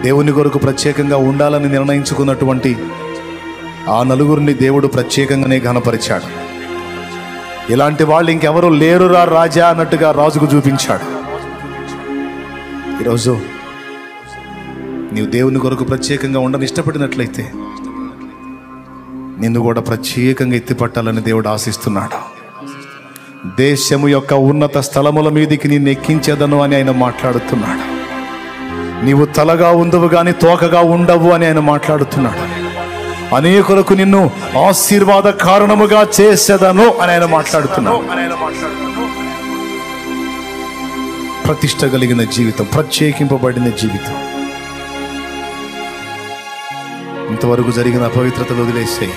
దేవుని కొరకు ప్రత్యేకంగా ఉండాలని నిర్ణయించుకున్నటువంటి ఆ నలుగురిని దేవుడు ప్రత్యేకంగానే ఘనపరిచాడు. ఇలాంటి వాళ్ళు ఇంకెవరు లేరురా రాజా అన్నట్టుగా రాజుకు చూపించాడు. ఈరోజు నీవు దేవుని కొరకు ప్రత్యేకంగా ఉండని ఇష్టపడినట్లయితే నిన్ను కూడా ప్రత్యేకంగా ఎత్తిపట్టాలని దేవుడు ఆశిస్తున్నాడు. దేశము యొక్క ఉన్నత స్థలముల మీదికి నిన్ను ఎక్కించేదను అని ఆయన మాట్లాడుతున్నాడు. నీవు తలగా ఉండవు కానీ తోకగా ఉండవు అని ఆయన మాట్లాడుతున్నాడు. అనేకులకు నిన్ను ఆశీర్వాద కారణముగా చేసేదను అని ఆయన మాట్లాడుతున్నాడు. ప్రతిష్ట కలిగిన జీవితం, ప్రత్యేకింపబడిన జీవితం. ఇంతవరకు జరిగిన అపవిత్రతలు వదిలేసాయి.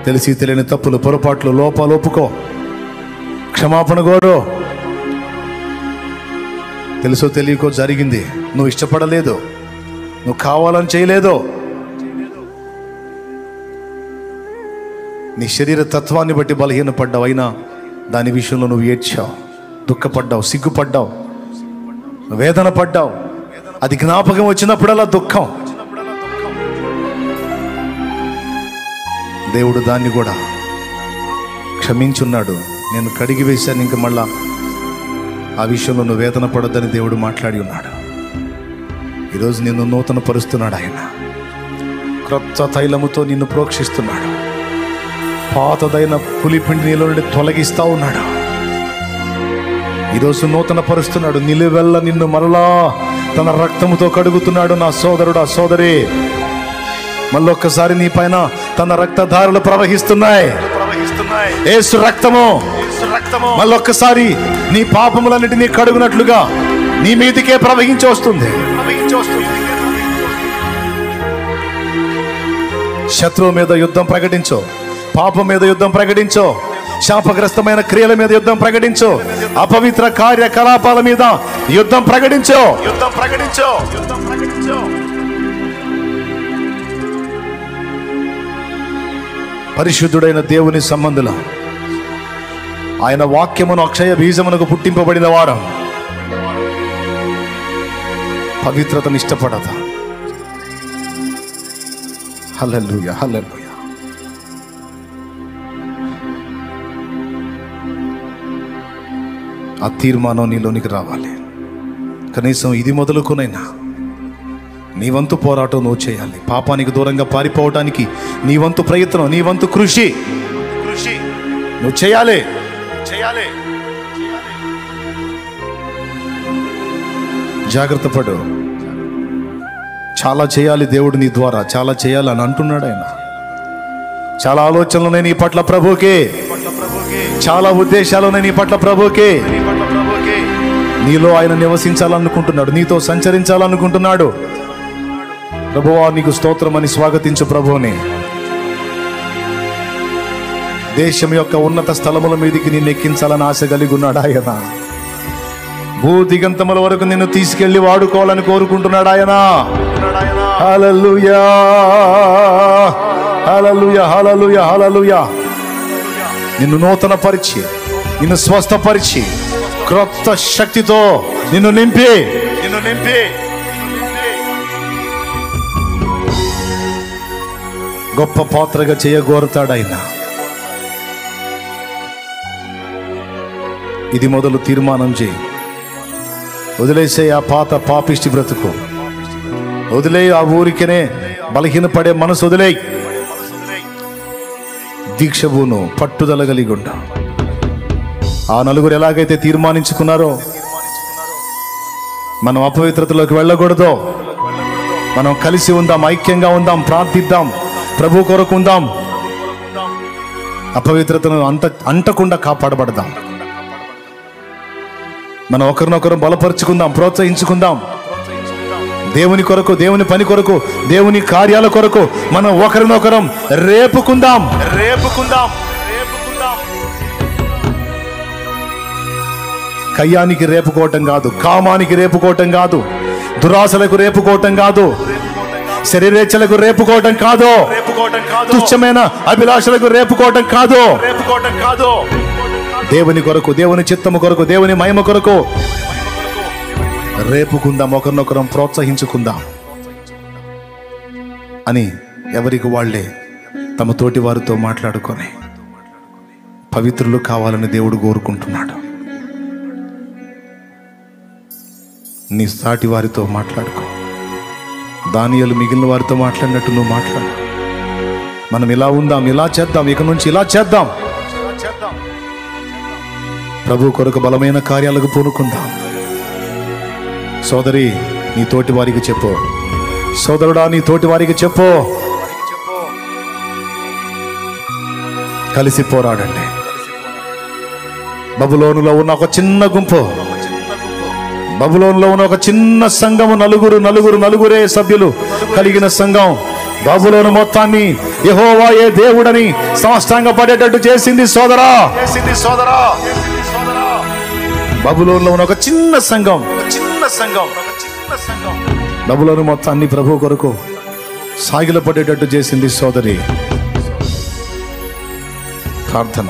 తెలిసి తెలియని తప్పులు, పొరపాట్లు, లోపాలు ఒప్పుకో, క్షమాపణ కోరు. తెలుసో తెలియకో జరిగింది, నువ్వు ఇష్టపడలేదు, నువ్వు కావాలని చేయలేదు, నీ శరీర తత్వాన్ని బట్టి బలహీనపడ్డావు. అయినా దాని విషయంలో నువ్వు ఏడ్చావు, దుఃఖపడ్డావు, సిగ్గుపడ్డావు, వేదన పడ్డావు. అది జ్ఞాపకం వచ్చినప్పుడల్లా దుఃఖం. దేవుడు దాన్ని కూడా క్షమించున్నాడు. నేను కడిగి వేశాను, ఇంక మళ్ళా ఆ విషయంలో నువ్వు వేదన పడొద్దని దేవుడు మాట్లాడి ఉన్నాడు. ఈరోజు నిన్ను నూతన పరుస్తున్నాడు. ఆయన క్రొత్త తైలముతో నిన్ను ప్రోక్షిస్తున్నాడు. పాతదైన పులిపిండి నీలో నుండి తొలగిస్తా ఉన్నాడు. ఈరోజు నూతన పరుస్తున్నాడు. నిలువెల్ల నిన్ను మరలా తన రక్తముతో కడుగుతున్నాడు. నా సోదరుడు, ఆ సోదరి, మళ్ళొక్కసారి నీ పైన తన రక్తధారలు ప్రవహిస్తున్నాయి. యేసు రక్తము మళ్ళొక్కసారి నీ పాపములన్నిటినీ కడుగునట్లుగా నీ మీదికే ప్రవహించి వస్తుంది. శత్రువు మీద యుద్ధం ప్రకటించు, పాపం మీద యుద్ధం ప్రకటించు, శాపగ్రస్తమైన క్రియల మీద యుద్ధం ప్రకటించు, అపవిత్ర కార్యకలాపాల మీద యుద్ధం ప్రకటించు. పరిశుద్ధుడైన దేవుని సంబంధులు, ఆయన వాక్యమును అక్షయ బీజమునకు పుట్టింపబడిన వారం పవిత్రతను ఇష్టపడతా. హల్లెలూయా, హల్లెలూయా. ఆ తీర్మానం నీలోనికి రావాలి. కనీసం ఇది మొదలుకొనైనా నీ వంతు పోరాటం నువ్వు చేయాలి. పాపానికి దూరంగా పారిపోవటానికి నీ వంతు ప్రయత్నం, నీ వంతు కృషి నువ్వు చేయాలి. జాగ్రత్త పడు. చాలా చేయాలి దేవుడు నీ ద్వారా, చాలా చేయాలి అని అంటున్నాడు ఆయన. చాలా ఆలోచనలున్నాయి నీ పట్ల ప్రభుకే, చాలా ఉద్దేశాలున్నాయి నీ పట్ల ప్రభుకే. నీలో ఆయన నివసించాలనుకుంటున్నాడు, నీతో సంచరించాలనుకుంటున్నాడు. ప్రభువా నీకు స్తోత్రమని స్వాగతించు ప్రభువుని. దేశం యొక్క ఉన్నత స్థలముల మీదికి నిన్ను ఎక్కించాలని ఆశ కలిగి ఉన్నాడు ఆయన. భూ దిగంతముల వరకు నిన్ను తీసుకెళ్లి వాడుకోవాలని కోరుకుంటున్నాడు ఆయన. హల్లెలూయా, హల్లెలూయా, హల్లెలూయా, హల్లెలూయా. నిన్ను నూతన పరిచి, నిన్ను స్వస్థపరిచి, క్రొత్త శక్తితో నిన్ను నింపి గొప్ప పాత్రగా చేయగోరుతాడు ఆయన. ఇది మొదలు తీర్మానం చేయి. వదిలేసే ఆ పాత పాపిష్టి బ్రతుకు, వదిలే ఆ ఊరికనే బలహీనపడే మనసు వదిలే. దీక్షభూను పట్టుదల కలిగి ఉండ. ఆ నలుగురు ఎలాగైతే తీర్మానించుకున్నారో మనం అపవిత్రతలోకి వెళ్ళకూడదు. మనం కలిసి ఉందాం, ఐక్యంగా ఉందాం, ప్రార్థిద్దాం, ప్రభు కొరకు ఉందాం, అపవిత్రతను అంటకుండా కాపాడబడదాం. మనం ఒకరినొకరు బలపరుచుకుందాం, ప్రోత్సహించుకుందాం. దేవుని కొరకు, దేవుని పని కొరకు, దేవుని కార్యాల కొరకు మనం ఒకరినొకరం రేపుకుందాం. కయ్యానికి రేపుకోవటం కాదు, కామానికి రేపుకోవటం కాదు, దురాశలకు రేపుకోవటం కాదు, శరీరేచ్ఛలకు రేపుకోవటం కాదు, తుచ్చమైన అభిలాషలకు రేపుకోవటం కాదు. దేవుని కొరకు, దేవుని చిత్తము కొరకు, దేవుని మహిమ కొరకు రేపుకుందాం, ఒకరినొకరం ప్రోత్సహించుకుందాం అని ఎవరికి వాళ్ళే తమ తోటి వారితో మాట్లాడుకొని పవిత్రులు కావాలని దేవుడు కోరుకుంటున్నాడు. నీ సాటి వారితో మాట్లాడుకో. దానియేలు మిగిలిన వారితో మాట్లాడినట్టు నువ్వు మాట్లాడు. మనం ఇలా ఉందాం, ఇలా చేద్దాం, ఇక నుంచి ఇలా చేద్దాం, ప్రభు కొరకు బలమైన కార్యాలకు పూనుకుందాం. సోదరి, నీ తోటి వారికి చెప్పు. సోదరుడా, నీ తోటి వారికి చెప్పు. కలిసి పోరాడండి. బబులోనులో ఉన్న ఒక చిన్న గుంపు, బబులోనులో ఉన్న ఒక చిన్న సంఘము, నలుగురే సభ్యులు కలిగిన సంఘం బబులోను మొత్తాన్ని యెహోవాయే దేవుడని సాష్టాంగపడేటట్టు చేసింది సోదరా. బబులోనులో ఉన్న ఒక చిన్న సంఘం బబులోను మొత్తాన్ని ప్రభు కొరకు సాగిలపడేటట్టు చేసింది సోదరి. ప్రార్థన.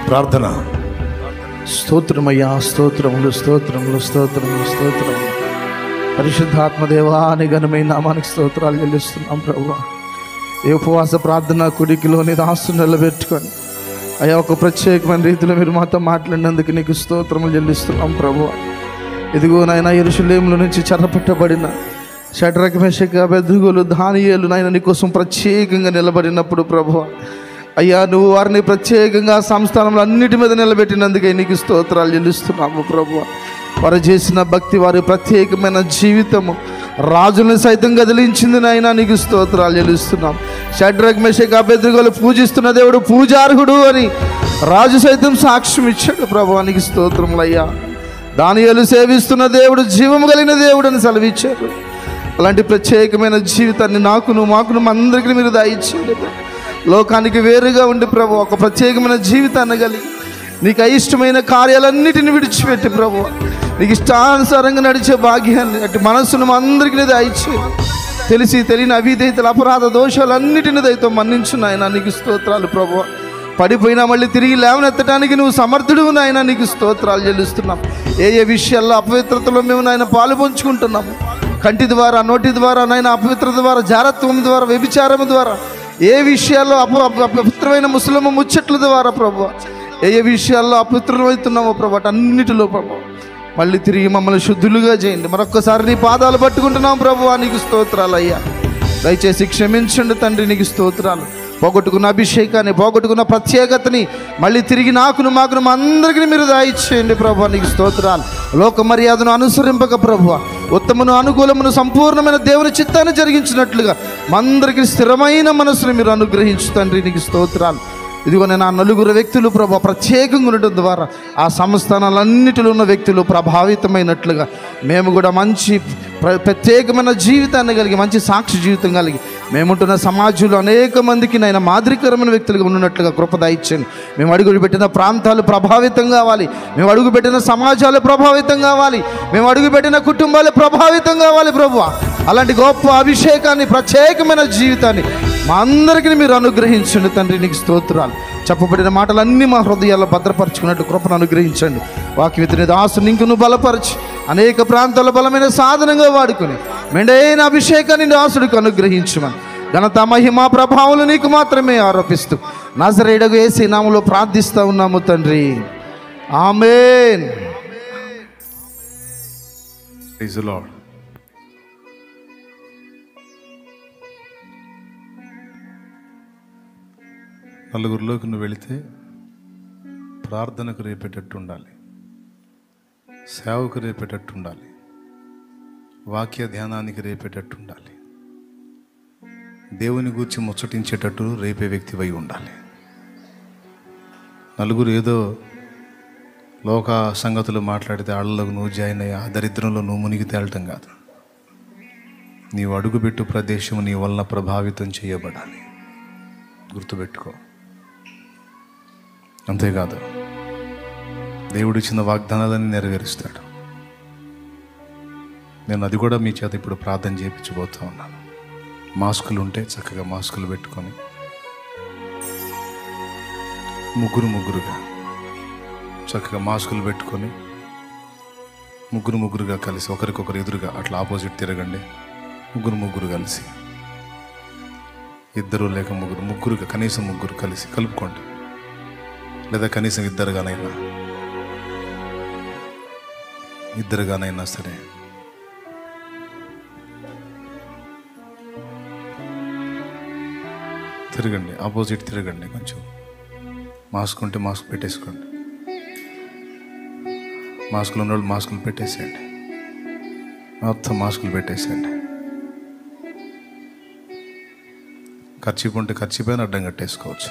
ప్రార్థన. స్తోత్రమయ్యా, స్తోత్రములు స్తోత్రములు స్తోత్రములు స్తోత్రములు. పరిశుద్ధాత్మదేవా నీ ఘనమైన నామానికి స్తోత్రాలు చెల్లిస్తున్నాం ప్రభువా. ఏ ఉపవాస ప్రార్థన కుడికిలోని దాసు నిలబెట్టుకొని అయ్యా ఒక ప్రత్యేకమైన రీతిలో మీరు మాతో మాట్లాడినందుకు నీకు స్తోత్రములు చెల్లిస్తున్నాం ప్రభువా. ఇదిగో నాయన యెరూషలేములో నుంచి చెరపట్టబడిన షడ్రక్ మెషక్ అబేద్నెగోలు దానియేలు నాయన నీకోసం ప్రత్యేకంగా నిలబడినప్పుడు ప్రభువా అయ్యా నువ్వు వారిని ప్రత్యేకంగా సంస్థానంలో అన్నిటి మీద నిలబెట్టినందుకే నీకు స్తోత్రాలు చెల్లిస్తున్నాము ప్రభువా. వారు చేసిన భక్తి, వారి ప్రత్యేకమైన జీవితము రాజులను సైతం కదిలించింది నాయన, నీకు స్తోత్రాలు చెల్లిస్తున్నాం. షడ్రక్ మెషక్ అబేద్నెగోలు పూజిస్తున్న దేవుడు పూజార్హుడు అని రాజు సైతం సాక్ష్యం ఇచ్చాడు ప్రభువా, నీకు స్తోత్రములయ్యా. దానియేలు సేవిస్తున్న దేవుడు జీవము కలిగిన దేవుడు అని సెలవిచ్చారు. అలాంటి ప్రత్యేకమైన జీవితాన్ని నాకును మాకును అందరికీ మీరు దయచేయండి. లోకానికి వేరుగా ఉండి ప్రభు ఒక ప్రత్యేకమైన జీవితాన్ని కలిగి నీకు అయిష్టమైన కార్యాలన్నిటిని విడిచిపెట్టి ప్రభు నీకు ఇష్టానుసారంగా నడిచే భాగ్యాన్ని అటు మనస్సును అందరికీ దయచేయండి. తెలిసి తెలియని అవిధేయతలు, అపరాధ దోషాలన్నిటిని దయతో మన్నించు నాయన, నీకు స్తోత్రాలు ప్రభు. పడిపోయినా మళ్ళీ తిరిగి లేవనెత్తడానికి నువ్వు సమర్థుడు నాయన, నీకు స్తోత్రాలు చెల్లిస్తున్నాం. ఏ విషయాల్లో అపవిత్రతలో మేము నాయన పాలు పంచుకుంటున్నాము, కంటి ద్వారా, నోటి ద్వారా నాయన అపవిత్రత ద్వారా, జారత్వం ద్వారా, వ్యభిచారం ద్వారా, ఏ విషయాల్లో అపవిత్రమైన ముసలమ్మ ముచ్చట్ల ద్వారా ప్రభు ఏ విషయాల్లో అపవిత్రమవుతున్నామో ప్రభు అన్నిటిలో ప్రభు మళ్ళీ తిరిగి మమ్మల్ని శుద్ధులుగా చేయండి. మరొక్కసారి నీ పాదాలు పట్టుకుంటున్నాం ప్రభు, నీకు స్తోత్రాలు అయ్యా. దయచేసి క్షమించండి తండ్రి, నీకు స్తోత్రాలు. పోగొట్టుకున్న అభిషేకాన్ని, పోగొట్టుకున్న ప్రత్యేకతని మళ్ళీ తిరిగి నాకును మాకును అందరికీ మీరు దయచేయండి ప్రభు, నీకు స్తోత్రాలు. లోక మర్యాదను అనుసరింపక ప్రభు ఉత్తమను అనుకూలమును సంపూర్ణమైన దేవుని చిత్తాన్ని జరిగించినట్లుగా మందరికి స్థిరమైన మనసును మీరు అనుగ్రహించు తండ్రి, నీకు స్తోత్రాలు. ఇదిగో నేను ఆ నలుగురు వ్యక్తులు ప్రభు ప్రత్యేకంగా ఉండటం ద్వారా ఆ సంస్థానాలన్నిటిలో ఉన్న వ్యక్తులు ప్రభావితమైనట్లుగా మేము కూడా మంచి ప్రత్యేకమైన జీవితాన్ని కలిగి, మంచి సాక్షి జీవితం కలిగి మేముంటున్న సమాజంలో అనేక మందికి నైనా మాదిరికరమైన వ్యక్తులుగా ఉన్నట్లుగా కృప దయచేయండి. మేము అడుగు పెట్టిన ప్రాంతాలు ప్రభావితం కావాలి, మేము అడుగుపెట్టిన సమాజాలు ప్రభావితం కావాలి, మేము అడుగుపెట్టిన కుటుంబాలు ప్రభావితం కావాలి ప్రభువా. అలాంటి గొప్ప అభిషేకాన్ని, ప్రత్యేకమైన జీవితాన్ని మా అందరికీ మీరు అనుగ్రహించండి తండ్రి, నీకు స్తోత్రాలు. చెప్పబడిన మాటలన్నీ మా హృదయాల్లో భద్రపరచుకున్నట్టు కృపను అనుగ్రహించండి. వాక్యమిత్రుని దాసుని ఇంకను బలపరిచి అనేక ప్రాంతాల్లో బలమైన సాధనంగా వాడుకొని మెండైన అభిషేకాన్ని దాసుడికి అనుగ్రహించమని ఘనత, మహిమ, ప్రభావాలు నీకు మాత్రమే ఆరోపిస్తూ నజరేయుడగు యేసు నామములో ప్రార్థిస్తూ ఉన్నాము తండ్రి, ఆమేన్. Praise the lord. నలుగురిలోకి నువ్వు వెళితే ప్రార్థనకు రేపేటట్టు ఉండాలి, సేవకు రేపేటట్టు ఉండాలి, వాక్య ధ్యానానికి రేపేటట్టు ఉండాలి, దేవుని గూర్చి ముచ్చటించేటట్టు రేపే వ్యక్తివై ఉండాలి. నలుగురు ఏదో లోక సంగతులు మాట్లాడితే ఆళ్ళలోకి నువ్వు జాయిన్ అయ్యి ఆ దరిద్రంలో నువ్వు మునిగి తేలటం కాదు. నీవు అడుగుపెట్టు ప్రదేశం నీ వలన ప్రభావితం చేయబడాలి, గుర్తుపెట్టుకో. అంతేకాదు, దేవుడిచ్చిన వాగ్దానాలన్నీ నెరవేరుస్తాడు. నేను అది కూడా మీ చేత ఇప్పుడు ప్రార్థన చేయించబోతా ఉన్నాను. మాస్కులు ఉంటే చక్కగా మాస్కులు పెట్టుకొని ముగ్గురుగా చక్కగా మాస్కులు పెట్టుకొని ముగ్గురుగా కలిసి ఒకరికొకరు ఎదురుగా అట్లా ఆపోజిట్ తిరగండి. ముగ్గురు కలిసి, ఇద్దరు లేక ముగ్గురుగా, కనీసం ముగ్గురు కలిసి కలుపుకోండి. లేదా కనీసం ఇద్దరుగానైనా సరే తిరగండి, ఆపోజిట్ తిరగండి. కొంచెం మాస్క్ ఉంటే మాస్క్ పెట్టేసుకోండి, మాస్కులు ఉన్నవాళ్ళు మాస్కులు పెట్టేసేయండి, మొత్తం మాస్కులు పెట్టేసేయండి. కర్చీప్ ఉంటే కర్చీప్ పైన అడ్డం కట్టేసుకోవచ్చు.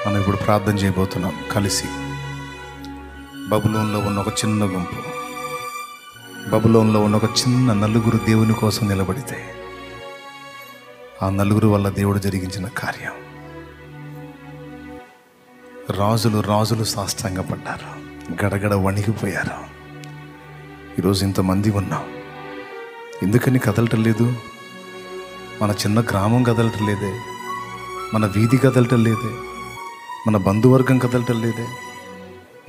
మనం ఇప్పుడు ప్రార్థన చేయబోతున్నాం కలిసి. బబులోన్లో ఉన్న ఒక చిన్న గుంపు, బబులోన్లో ఉన్న ఒక చిన్న నలుగురు దేవుని కోసం నిలబడితే ఆ నలుగురు వల్ల దేవుడు జరిగించిన కార్యం. రాజులు సాష్టాంగపడ్డారు, గడగడ వణిగిపోయారు. ఈరోజు ఇంతమంది ఉన్నాం, ఎందుకని కదలటం లేదు? మన చిన్న గ్రామం కదలటం లేదే, మన వీధి కదలటం లేదే, మన బంధువర్గం కదలటం లేదే,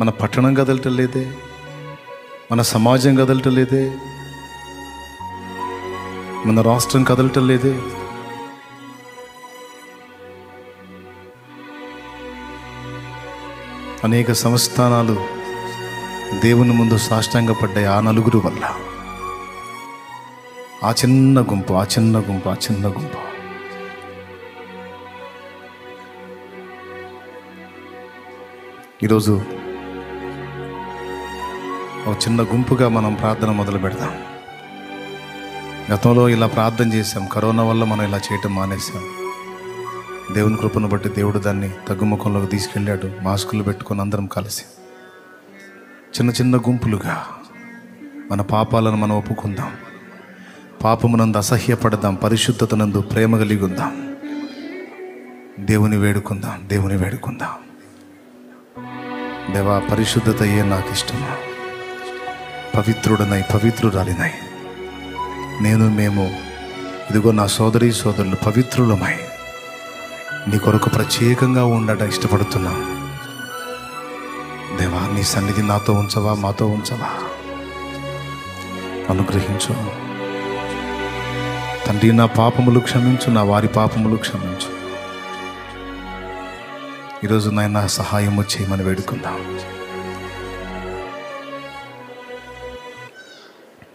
మన పట్టణం కదలటం లేదే, మన సమాజం కదలటం లేదే, మన రాష్ట్రం కదలటం లేదే. అనేక సంస్థానాలు దేవుని ముందు సాష్టాంగపడ్డాయి ఆ నలుగురు వల్ల. ఆ చిన్న గుంపు ఈరోజు ఒక చిన్న గుంపుగా మనం ప్రార్థన మొదలు పెడతాం. గతంలో ఇలా ప్రార్థన చేశాం, కరోనా వల్ల మనం ఇలా చేయటం మానేశాం. దేవుని కృపను బట్టి దేవుడు దాన్ని తగ్గుముఖంలోకి తీసుకెళ్ళాడు. మాస్కులు పెట్టుకొని అందరం కలిసి చిన్న గుంపులుగా మన పాపాలను మనం ఒప్పుకుందాం, పాపమునందు అసహ్యపడదాం, పరిశుద్ధతనందు ప్రేమ కలిగి ఉందాం, దేవుని వేడుకుందాం. దేవా, పరిశుద్ధతయే నాకు ఇష్టము, పవిత్రురాలినై మేము ఇదిగో నా సోదరులు పవిత్రులమై నీ కొరకు ప్రత్యేకంగా ఉండట ఇష్టపడుతున్నాం. దేవా, నీ సన్నిధి మాతో ఉంచవా, అనుగ్రహించు తండ్రి. నా పాపములు క్షమించు, నా వారి పాపములు క్షమించు. ఈరోజు నాయన సహాయము చేయమని వేడుకుందాం.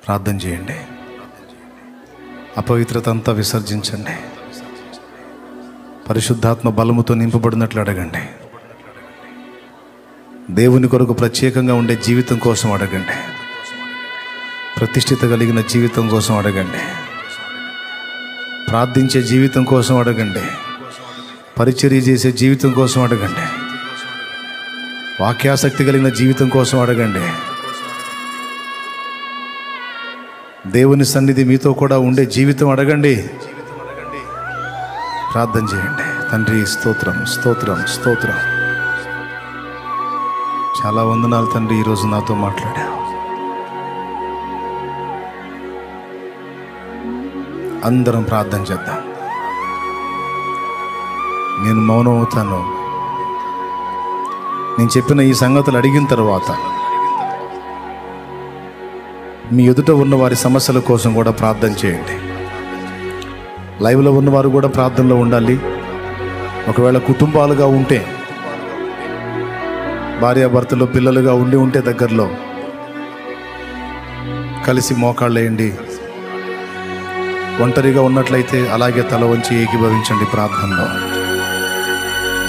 ప్రార్థన చేయండి, అపవిత్రత అంతా విసర్జించండి, పరిశుద్ధాత్మ బలముతో నింపబడినట్లు అడగండి. దేవుని కొరకు ప్రత్యేకంగా ఉండే జీవితం కోసం అడగండి, ప్రతిష్ఠిత కలిగిన జీవితం కోసం అడగండి, ప్రార్థించే జీవితం కోసం అడగండి, పరిచర్య చేసే జీవితం కోసం అడగండి, వాక్యాసక్తి కలిగిన జీవితం కోసం అడగండి. దేవుని సన్నిధి మీతో కూడా ఉండే జీవితం అడగండి. ప్రార్థన చేయండి. తండ్రి, స్తోత్రం. చాలా వందనాలు తండ్రి, ఈరోజు నాతో మాట్లాడావు. అందరం ప్రార్థన చేద్దాం. నేను మౌనం అవుతాను. నేను చెప్పిన ఈ సంగతులు అడిగిన తర్వాత మీ ఎదుట ఉన్న వారి సమస్యల కోసం కూడా ప్రార్థన చేయండి. లైవ్లో ఉన్నవారు కూడా ప్రార్థనలో ఉండాలి. ఒకవేళ కుటుంబాలుగా ఉంటే, భార్యాభర్తలు పిల్లలుగా ఉంటే దగ్గరలో కలిసి మోకాళ్ళేయండి. ఒంటరిగా ఉన్నట్లయితే అలాగే తల వంచి ఏకీభవించండి ప్రార్థనలో.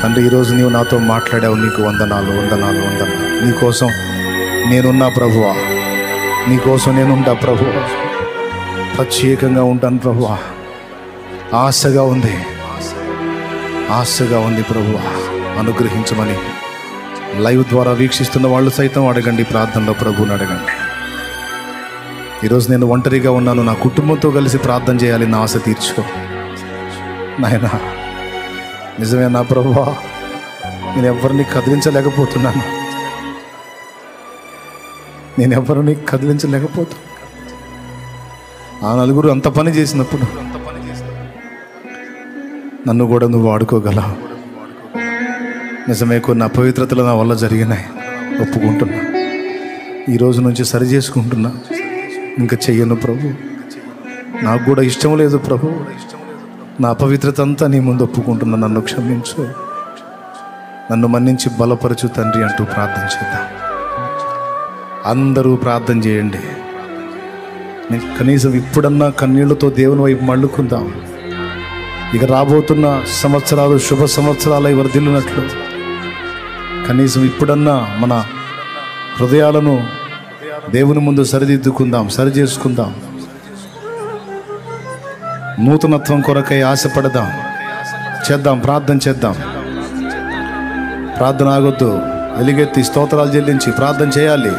తండ్రి, ఈరోజు నీవు నాతో మాట్లాడావు, నీకు వందనాలు. నీకోసం నేనున్నా ప్రభువా, నీకోసం నేనుంటా ప్రభువా, ప్రత్యేకంగా ఉంటాను ప్రభువా. ఆశగా ఉంది ప్రభువా, అనుగ్రహించమని లైవ్ ద్వారా వీక్షిస్తున్న వాళ్ళు సైతం అడగండి. ప్రార్థనలో ప్రభువుని అడగండి. ఈరోజు నేను ఒంటరిగా ఉన్నాను, నా కుటుంబంతో కలిసి ప్రార్థన చేయాలి, నా ఆశ తీర్చుకో నాయనా. నిజమే నా ప్రభువా, నేను ఎవరిని కదిలించలేకపోతున్నాను. ఆ నలుగురు అంత పని చేసినప్పుడు నన్ను కూడా నువ్వు వాడుకోగలవు. నిజమే, కొన్ని అపవిత్రతలు నా వల్ల జరిగినాయి, ఒప్పుకుంటున్నా. ఈ రోజు నుంచి సరి చేసుకుంటున్నా. ఇంకా చెయ్యను ప్రభు, నాకు కూడా ఇష్టం లేదు ప్రభు. నా అపవిత్రత అంతా నీ ముందు ఒప్పుకుంటున్నా, నన్ను క్షమించు, నన్ను మన్నించి బలపరచు తండ్రి అంటూ ప్రార్థన చేద్దాం. అందరూ ప్రార్థన చేయండి. కనీసం ఇప్పుడన్నా కన్నీళ్లతో దేవుని వైపు మళ్ళుకుందాం. ఇక రాబోతున్న సంవత్సరాలు శుభ సంవత్సరాలై వర్ధిల్లునట్లు కనీసం ఇప్పుడన్నా మన హృదయాలను దేవుని ముందు సరిదిద్దుకుందాం, సరి చేసుకుందాం. నూతనత్వం కొరకై ఆశపడదాం. చేద్దాం, ప్రార్థన చేద్దాం. ప్రార్థన ఆగొద్దు, ఎలుగెత్తి స్తోత్రాలు చెల్లించి ప్రార్థన చేయాలి.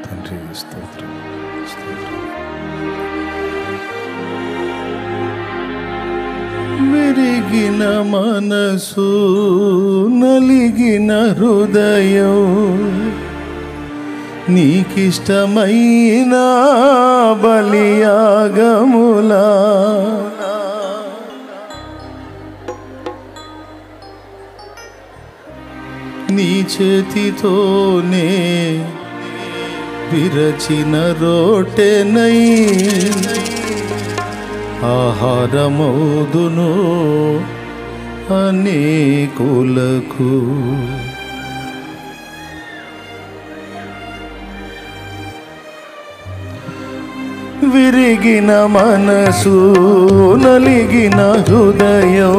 తండ్రి స్తోత్రం, స్తోత్రం. విరిగిన మనసు, నలిగిన హృదయం, నీకిష్టమైన బలియాగములా నీ చేతితోనే విరచిన రోటెనై ఆహారమౌదును అనేకులకు. విరిగిన మనసు, నలిగిన హృదయం,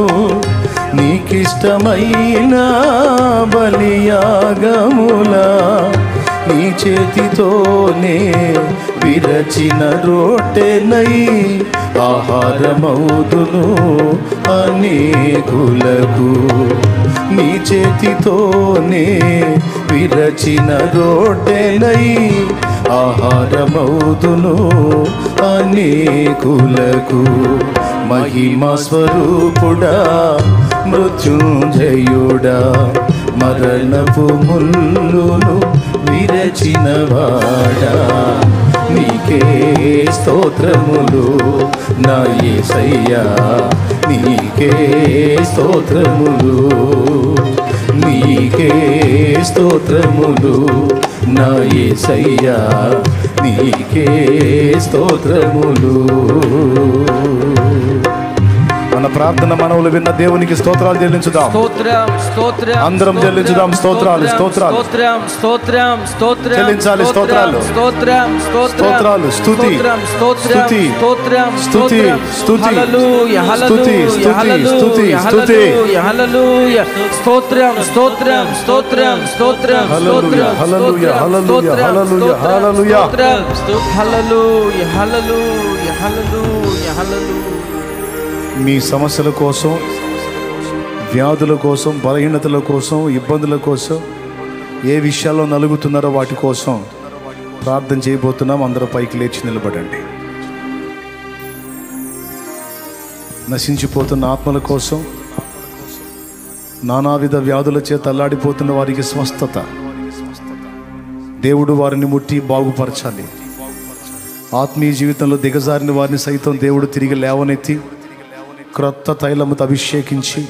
నీకిష్టమైన బలియాగములా నీ చేతితోనే విరచిన రోటెనై ఆహారమౌదును అనేకులకు. నీ చేతితోనే విరచిన రోటెనై ఆహారమౌదును అనేకులకు. మహిమా స్వరూపుడా, మృత్యుంజయుడా, మరణపు ముల్లును విరచిన వాడా, నీకే స్తోత్రములు నా యేసయ్యా, నీకే స్తోత్రములు, నీకే స్తోత్రములు నా యేసయ్యా, నీకే స్తోత్రములు. మన ప్రార్థన మనవులు విన్న దేవునికి స్తోత్రాలు చెల్లించుదాం. అందరం చెల్లించుదాం స్తోత్రాలు, స్తోత్రాలు, చెల్లించాలి స్తోత్రాలు, స్తోత్రాలు, స్తుతి, స్తుతి, స్తుతి, స్తుతి, స్తుతి, స్తుతి, స్తుతి. స్తోత్రం, స్తోత్రం, స్తోత్రం, స్తోత్రం, హల్లెలూయా, హల్లెలూయా, హల్లెలూయా, హల్లెలూయా, హల్లెలూయా, హల్లెలూయా, హల్లెలూయా, హల్లెలూయా, హల్లెలూయా. మీ సమస్యల కోసం, వ్యాధుల కోసం, బలహీనతల కోసం, ఇబ్బందుల కోసం, ఏ విషయాల్లో నలుగుతున్నారో వాటి కోసం ప్రార్థన చేయబోతున్నాం. అందరూ పైకి లేచి నిలబడండి. నశించిపోతున్న ఆత్మల కోసం, నానావిధ వ్యాధుల చేత అల్లాడిపోతున్న వారికి స్వస్థత, దేవుడు వారిని ముట్టి బాగుపరచాలి. ఆత్మీయ జీవితంలో దిగజారిన వారిని సైతం దేవుడు తిరిగి లేవనెత్తి క్రొత్త తైలముతో అభిషేకించి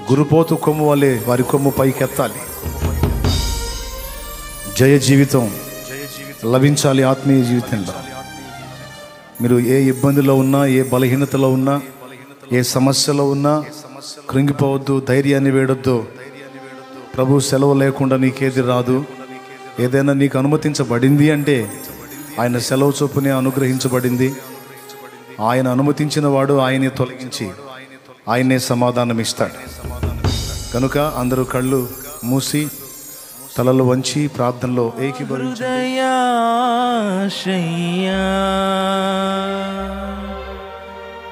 గురుపోతు కొమ్ము వలె వారి కొమ్ము పైకెత్తాలి. జయ జీవితం లభించాలి. ఆత్మీయ జీవితంలో మీరు ఏ ఇబ్బందిలో ఉన్నా, ఏ బలహీనతలో ఉన్నా, ఏ సమస్యలో ఉన్నా కృంగిపోవద్దు, ధైర్యాన్ని వేడొద్దు. ప్రభు సెలవు లేకుండా నీకేది రాదు. ఏదైనా నీకు అనుమతించబడింది అంటే ఆయన సెలవు చొప్పునే అనుగ్రహించబడింది. ఆయన అనుమతించిన వాడు ఆయనే తొలగించి ఆయనే సమాధానం ఇస్తాడు. కనుక అందరూ కళ్ళు మూసి తలలు వంచి ప్రార్థనలో ఏకీభవించండి.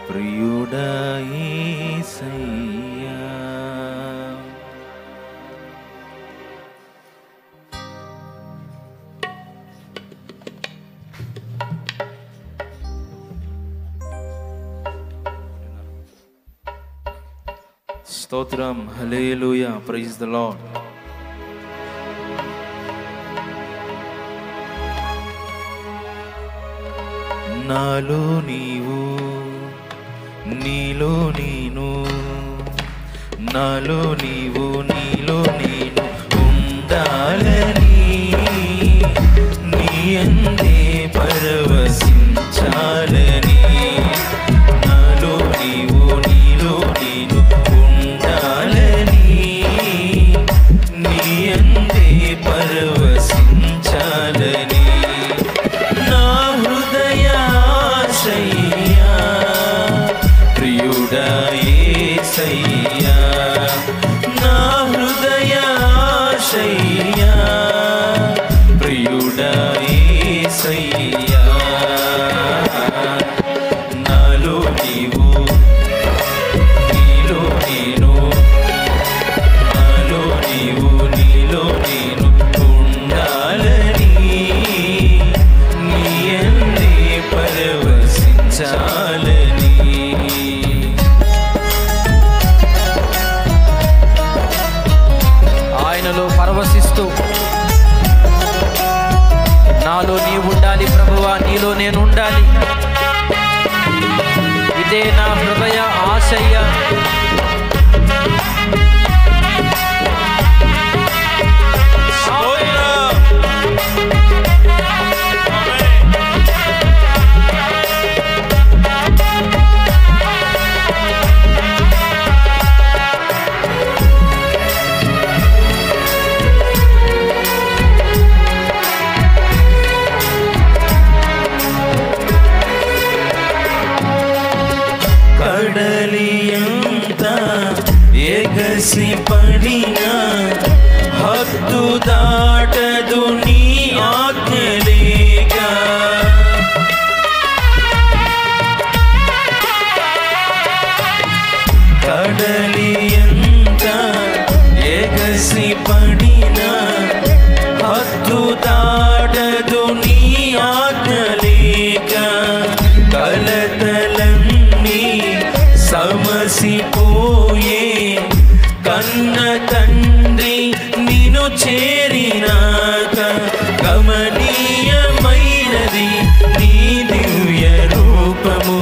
ప్రియుడా యేసయ్యా, స్తోత్రం. హల్లెలూయా, ప్రైజ్ ద లార్డ్. నాలో నీవు, నీలో నేను, నాలో నీవు, నీలో నేను ఉండాలని, నీ అందే పరవశించాలని. నాలో నీవు, నీలో నేను ఉండాలని, నీ అందే పరవశించాలని. నా హృదయాశయ్యా, ప్రియుడా యేసయ్యా, నా హృదయాశయ్యా, ప్రియుడా యేసయ్యా. నాలో నీవు, నీలో నేను, నాలో నీవు, నీలో నేను ఉండాలని, నీ అందే పరవశించాలని. ఆయనలో పరవశిస్తూ నాలో నీవు ఉండాలి ప్రభువా, నీలో నేను ఉండాలి. ఇదే నా హృదయ ఆశయ. కడలియంత ఎగసి పడినా హద్దు దాటదు నీ ఆజ్ఞలేక. కడలియంత ఎగసి పడినా హద్దు దాటదు నీ ఆజ్ఞలేక. కలతలన్నీ సమసిపోయే కన్న తండ్రి నిన్ను చేరినాక. గమనీయమైనది నీ దివ్య రూపము,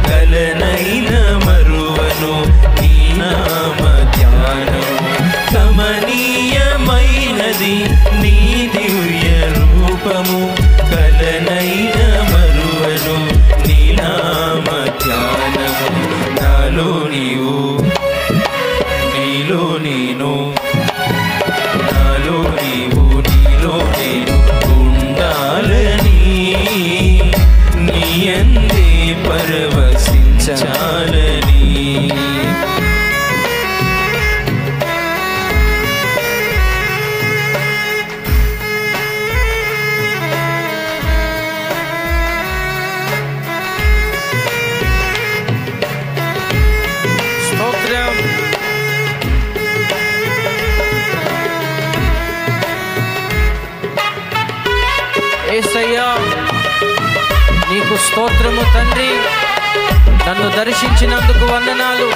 కలనైన మరువను నీ నామ ధ్యానము. గమనీయమైనది నీ దివ్య రూపము, కలనైన మరువను నీ నామ ధ్యానము. నాలో నీవు, నీలో నేను, నాలో నీవు, నీలో నేను ఉండాలని, నీ అందే పరవశించాలని. స్తోత్రం. యేసయ్యా, నీకు స్తోత్రము తండ్రి. నన్ను దర్శించినందుకు వందనాలు,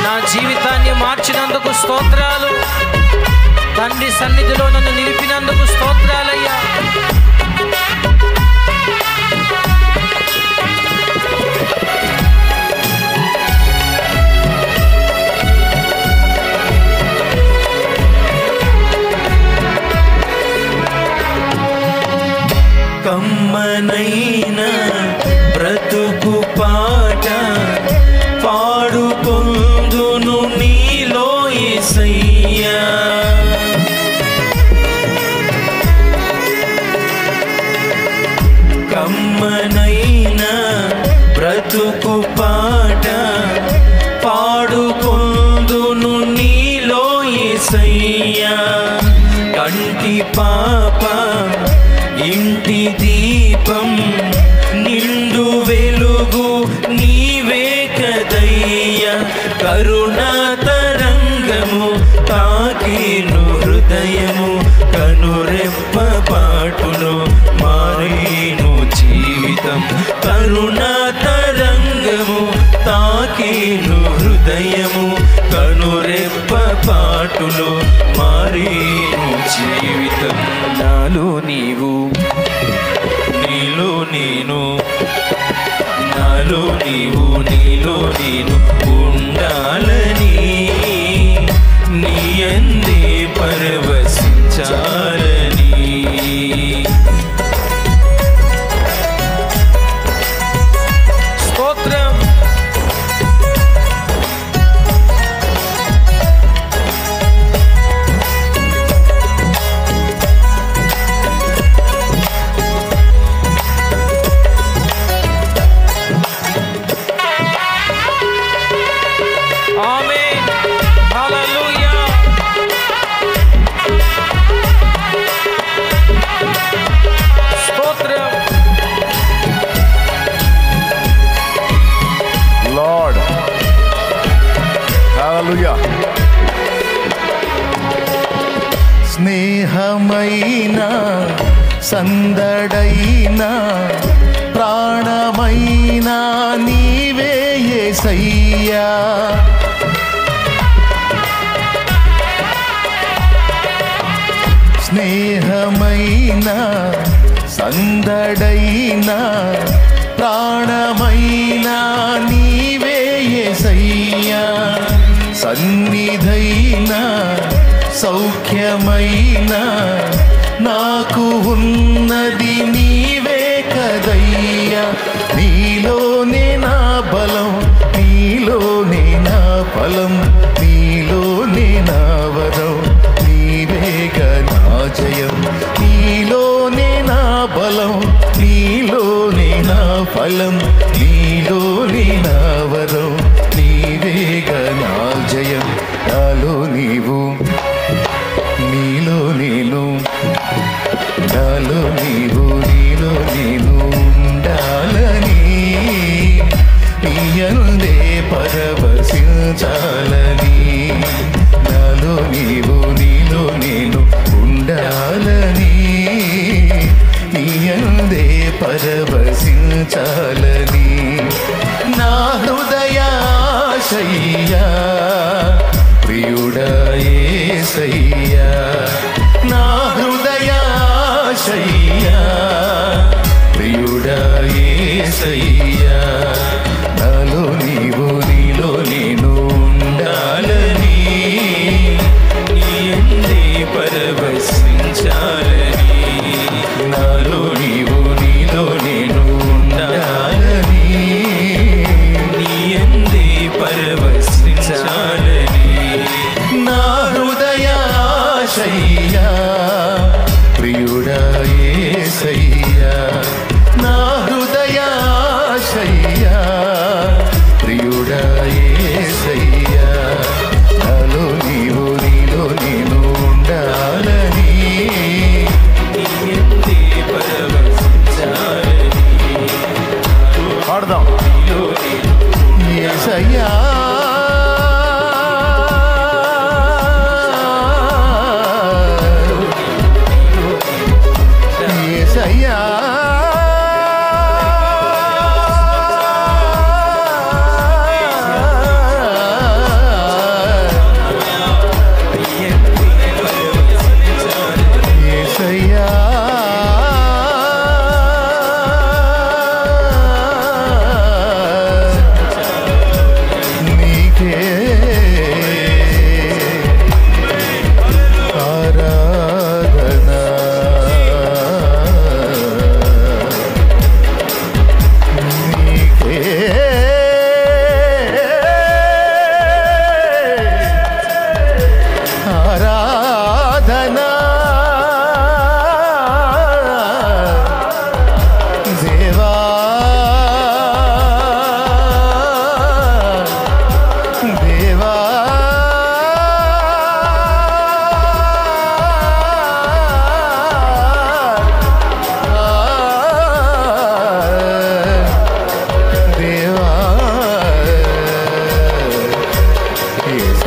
నా జీవితాన్ని మార్చినందుకు స్తోత్రాలు. తండ్రి సన్నిధిలో నన్ను నిలిపినందుకు స్తోత్రాలయ్యా. యేసయ్యా. కమ్మనైనా బ్రతుకు పాట పాడుకొందును నీలో యేసయ్యా. కంటి పాప ఇంటి దీపం నిండు వెలుగు నీవే కదయ్యా. కరుణా తరంగము తాకిను హృదయము కనురెప్ప పాటును మారేను జీవితం. కరుణా తరంగము తాకిను హృదయము కనురెప్ప పాటును మారేను జీవితం. నాలో నీవు నీలో నేను, నాలో నీవు నీలో నేను ఉండాలని నీ యందే పరవశించాలని. స్తోత్రం. ఆమేన్. హల్లెలూయా. స్తోత్రం. లార్డ్ హల్లెలూయా. స్నేహమైన సందడైన ప్రాణమైన నీవే యేసయ్యా. స్నేహమైన సందడైన ప్రాణమైన నీవే యేసయ్యా. సన్నిధైన సౌఖ్యమైన నాకు ఉన్నది నీవే కదయ్యా. నీలోనే నా బలం, నీలోనే నా ఫలం, నీలోనే నా వరం, నీవేగా నా జయం. నీలోనే నా బలం, నీలోనే నా ఫలం, నీలోనే నా వరం, నీవేగా నా జయం. నాలో నీవు నీలో నేను, నాలో నీవు నీలో నేను ఉండాలని నీ యందే పరవశించాలని. నాలో నీవు నీలో నేను ఉండాలని నీ యందే పరవశించాలని. నా హృదయాశయ్యా ప్రియుడా యేసయ్యా. నా హృదయాశయ్యా ప్రియుడా యేసయ్యా. నాలో నీవు నీలో నేను ఉండాలని నీ యందే పరవశించాలని. నాలో నీవు నీలో నేను ఉండాలని నీ యందే పరవశించాలని. నా హృదయాశయ్యా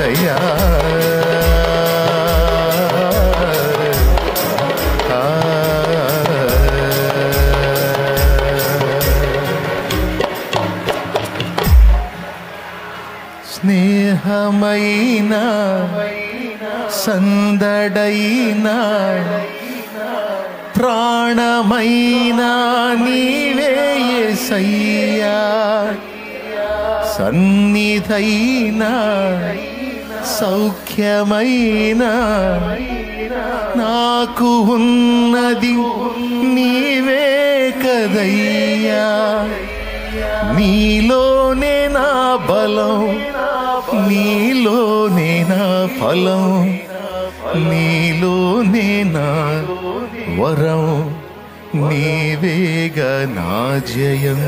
యేసయ్యా స్నేహమైన సందడైన ప్రాణమైన నీవే యేసయ్యా సన్నిధైన సౌఖ్యమైన నాకు ఉన్నది నీవే కదయ్యా నీలోనే నా బలం నీలోనే నా ఫలం నీలోనే నా వరం నీవేగా నా జయం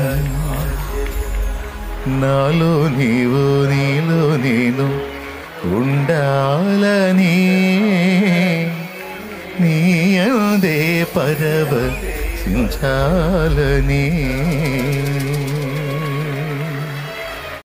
నాలో నీవు నీలో నేను ఉండాలని నీ అందే పరవశించాలని